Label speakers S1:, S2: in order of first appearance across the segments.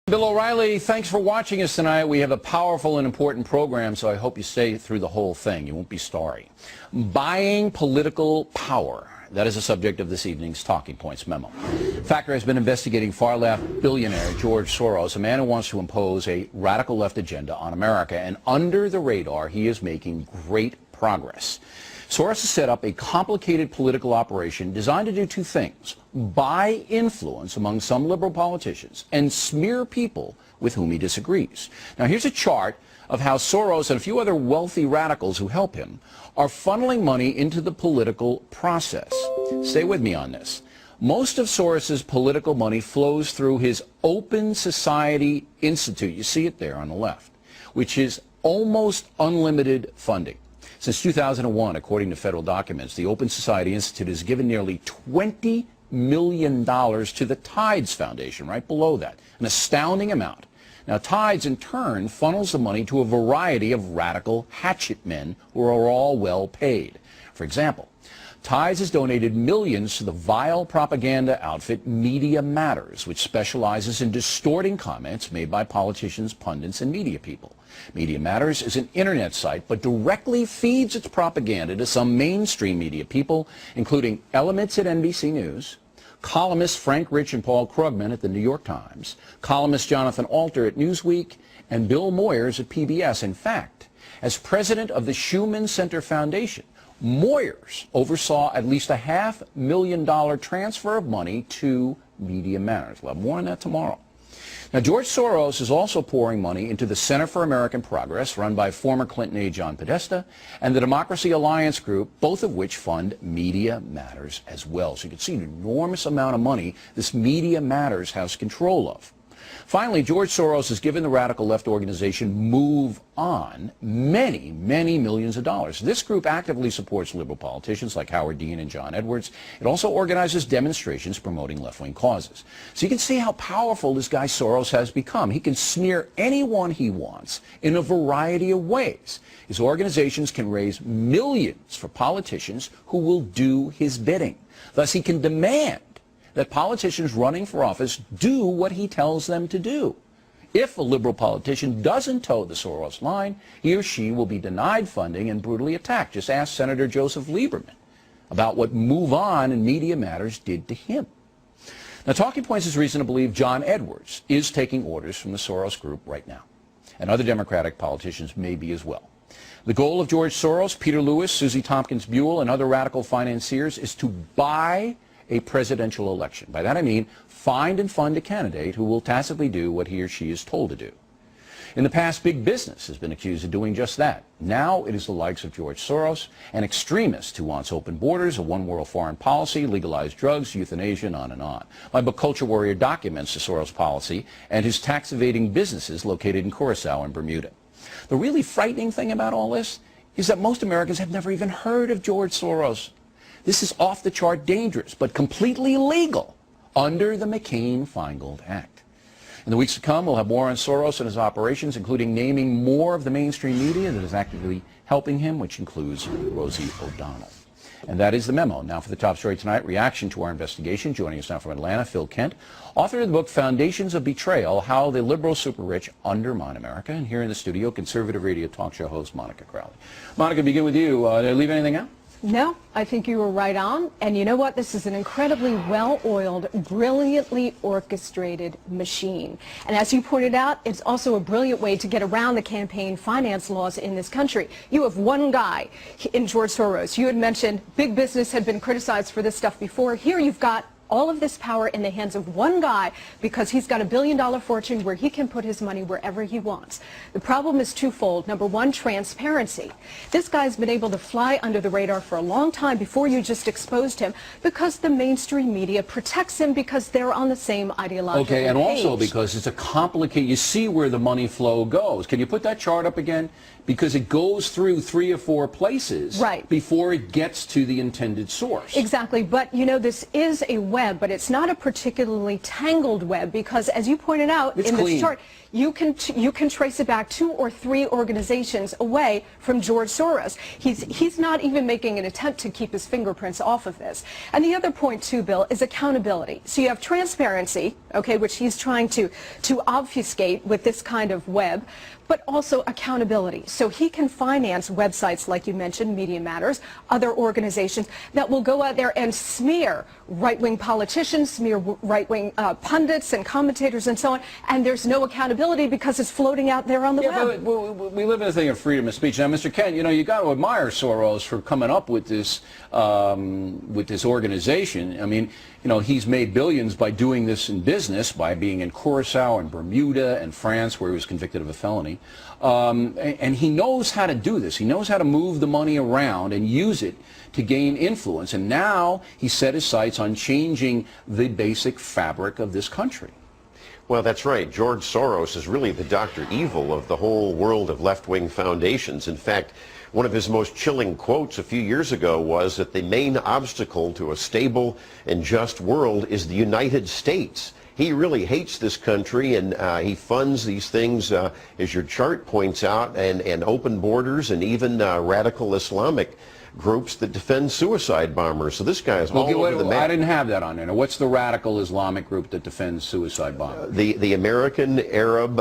S1: Bill O'Reilly, thanks for watching us tonight. We have a powerful and important program, so I hope you stay through the whole thing. You won't be sorry. Buying political power. That is the subject of this evening's Talking Points memo. Factor has been investigating far-left billionaire George Soros, a man who wants to impose a radical left agenda on America. And under the radar, he is making great progress. Soros has set up a complicated political operation designed to do two things: buy influence among some liberal politicians and smear people with whom he disagrees. Now, here's a chart of how Soros and a few other wealthy radicals who help him are funneling money into the political process. Stay with me on this. Most of Soros's political money flows through his Open Society Institute. You see it there on the left, which is almost unlimited funding. Since 2001, according to federal documents, the Open Society Institute has given nearly $20 million to the Tides Foundation, right below that, an astounding amount. Now, Tides, in turn, funnels the money to a variety of radical hatchet men who are all well paid. For example, Tides has donated millions to the vile propaganda outfit Media Matters, which specializes in distorting comments made by politicians, pundits, and media people. Media Matters is an internet site, but directly feeds its propaganda to some mainstream media people, including elements at NBC News, columnists Frank Rich and Paul Krugman at the New York Times, columnist Jonathan Alter at Newsweek, and Bill Moyers at PBS. In fact, as president of the Schumann Center Foundation, Moyers oversaw at least a $500,000 transfer of money to Media Matters. We'll have more on that tomorrow. Now, George Soros is also pouring money into the Center for American Progress, run by former Clinton aide John Podesta, and the Democracy Alliance Group, both of which fund Media Matters as well. So you can see an enormous amount of money this Media Matters has control of. Finally, George Soros has given the radical left organization Move On many millions of dollars. This group actively supports liberal politicians like Howard Dean and John Edwards. It also organizes demonstrations promoting left-wing causes. So you can see how powerful this guy Soros has become. He can smear anyone he wants in a variety of ways. His organizations can raise millions for politicians who will do his bidding. Thus, he can demand that politicians running for office do what he tells them to do. If a liberal politician doesn't toe the Soros line, he or she will be denied funding and brutally attacked. Just ask Senator Joseph Lieberman about what Move On and Media Matters did to him. Now, Talking Points has reason to believe John Edwards is taking orders from the Soros group right now, and other Democratic politicians may be as well. The goal of George Soros, Peter Lewis, Susie Tompkins Buell, and other radical financiers is to buy a presidential election. By that I mean find and fund a candidate who will tacitly do what he or she is told to do. In the past, big business has been accused of doing just that. Now it is the likes of George Soros, an extremist who wants open borders, a one-world foreign policy, legalized drugs, euthanasia, and on and on. My book, Culture Warrior, documents the Soros policy and his tax-evading businesses located in Curacao and Bermuda. The really frightening thing about all this is that most Americans have never even heard of George Soros. This is off-the-chart dangerous, but completely legal under the McCain-Feingold Act. In the weeks to come, we'll have more on Soros and his operations, including naming more of the mainstream media that is actively helping him, which includes Rosie O'Donnell. And that is the memo. Now for the top story tonight, reaction to our investigation. Joining us now from Atlanta, Phil Kent, author of the book Foundations of Betrayal, How the Liberal Super-Rich Undermine America. And here in the studio, conservative radio talk show host Monica Crowley. Monica, begin with you. Did I leave anything out?
S2: No, I think you were right on. And you know what? This is an incredibly well-oiled, brilliantly orchestrated machine. And as you pointed out, it's also a brilliant way to get around the campaign finance laws in this country. You have one guy in George Soros. You had mentioned big business had been criticized for this stuff before. Here you've got all of this power in the hands of one guy because he's got $1 billion fortune where he can put his money wherever he wants. The problem is twofold. Number one, transparency. This guy's been able to fly under the radar for a long time before you just exposed him because the mainstream media protects him because they're on the same ideological
S1: Okay, and
S2: page.
S1: also because it's a complicated, you see where the money flow goes. Can you put that chart up again? Because it goes through 3 or 4 places
S2: right
S1: before it gets to the intended source.
S2: Exactly, but you know, this is a web web, but it's not a particularly tangled web because, as you pointed out
S1: It's
S2: in
S1: clean.
S2: this chart, you can trace it back 2 or 3 organizations away from George Soros. He's not even making an attempt to keep his fingerprints off of this. And the other point too, Bill, is accountability. So you have transparency, okay, which he's trying to obfuscate with this kind of web, but also accountability. So he can finance websites like you mentioned, Media Matters, other organizations that will go out there and smear right-wing politicians, smear right-wing pundits and commentators and so on, and there's no accountability because it's floating out there on the web.
S1: But we live in a thing of freedom of speech. Now, Mr. Kent, you got to admire Soros for coming up with this organization. I mean, he's made billions by doing this in business, by being in Curacao and Bermuda and France, where he was convicted of a felony. And he knows how to do this. He knows how to move the money around and use it to gain influence. And now he set his sights on changing the basic fabric of this country.
S3: Well, that's right. George Soros is really the Dr. Evil of the whole world of left-wing foundations. In fact, one of his most chilling quotes a few years ago was that the main obstacle to a stable and just world is the United States. He really hates this country, and he funds these things, as your chart points out, and open borders and even radical Islamic groups that defend suicide bombers. So this guy is all over the map.
S1: I didn't have that on there. Now, what's the radical Islamic group that defends suicide bombers?
S3: The American Arab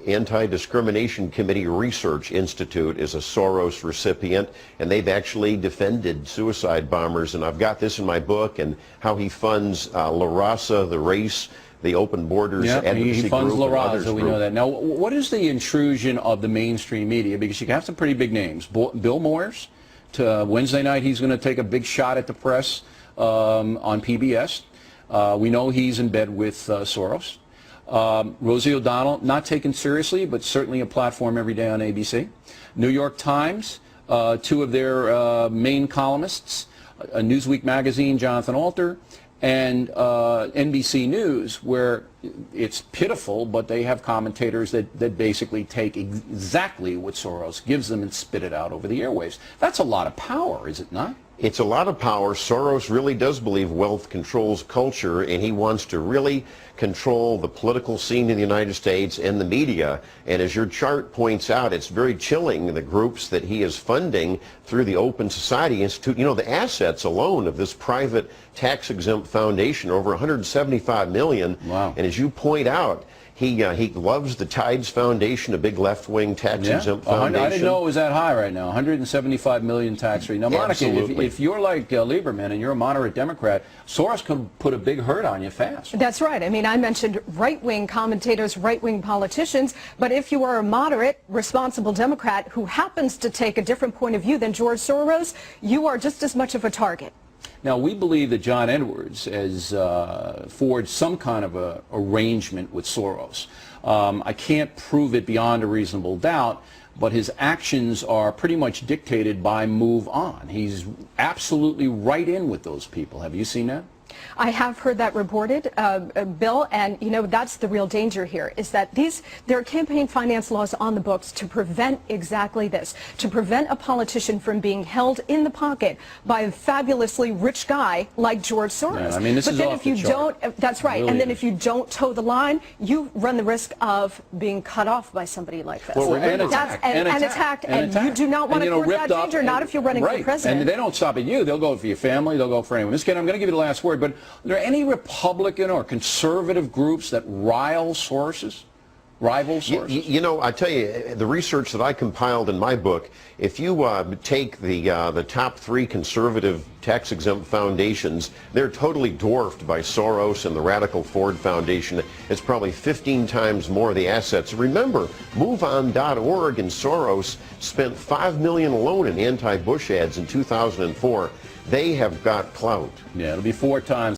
S3: Anti-Discrimination Committee Research Institute is a Soros recipient, and they've actually defended suicide bombers. And I've got this in my book, and how he funds La Raza, the race, the open borders advocacy
S1: he funds
S3: group,
S1: La
S3: and others
S1: Raza, we
S3: group.
S1: know that. Now, what is the intrusion of the mainstream media? Because you have some pretty big names. Bill Moyers, Wednesday night he's going to take a big shot at the press on PBS. We know he's in bed with Soros. Rosie O'Donnell, not taken seriously, but certainly a platform every day on ABC. New York Times, 2 of their main columnists, Newsweek magazine, Jonathan Alter, and NBC News, where it's pitiful, but they have commentators that basically take exactly what Soros gives them and spit it out over the airwaves. That's a lot of power, is it not?
S3: It's a lot of power. Soros really does believe wealth controls culture, and he wants to really control the political scene in the United States and the media. And as your chart points out, it's very chilling, the groups that he is funding through the Open Society Institute. The assets alone of this private tax-exempt foundation, over $175 million.
S1: Wow.
S3: And as you point out, he loves the Tides Foundation, a big left-wing tax-exempt foundation.
S1: I didn't know it was that high right now. 175 million tax-free. Now, Monica, if you're like Lieberman and you're a moderate Democrat, Soros could put a big hurt on you fast.
S2: That's right. I mean, I mentioned right-wing commentators, right-wing politicians, but if you are a moderate, responsible Democrat who happens to take a different point of view than George Soros, you are just as much of a target.
S1: Now, we believe that John Edwards has forged some kind of a arrangement with Soros. I can't prove it beyond a reasonable doubt, but his actions are pretty much dictated by Move On. He's absolutely right in with those people. Have you seen that?
S2: I have heard that reported, Bill, and that's the real danger here, is that there are campaign finance laws on the books to prevent exactly this, to prevent a politician from being held in the pocket by a fabulously rich guy like George Soros.
S1: Yeah, I mean, this
S2: but
S1: is
S2: then
S1: off
S2: if
S1: the
S2: you
S1: chart.
S2: don't, that's right,
S1: Really
S2: and then
S1: is.
S2: if you don't toe the line, you run the risk of being cut off by somebody like this.
S1: Well, and attacked.
S2: And you do not want to court that danger, not if you're running for president.
S1: And they don't stop at you. They'll go for your family. They'll go for anyone. Ms. Kent, I'm going to give you the last word, but are there any Republican or conservative groups that rival sources?
S3: I tell you, the research that I compiled in my book, if you take the top 3 conservative tax-exempt foundations, they're totally dwarfed by Soros and the Radical Ford Foundation. It's probably 15 times more of the assets. Remember, MoveOn.org and Soros spent $5 million alone in anti-Bush ads in 2004. They have got clout.
S1: Yeah, it'll be 4 times.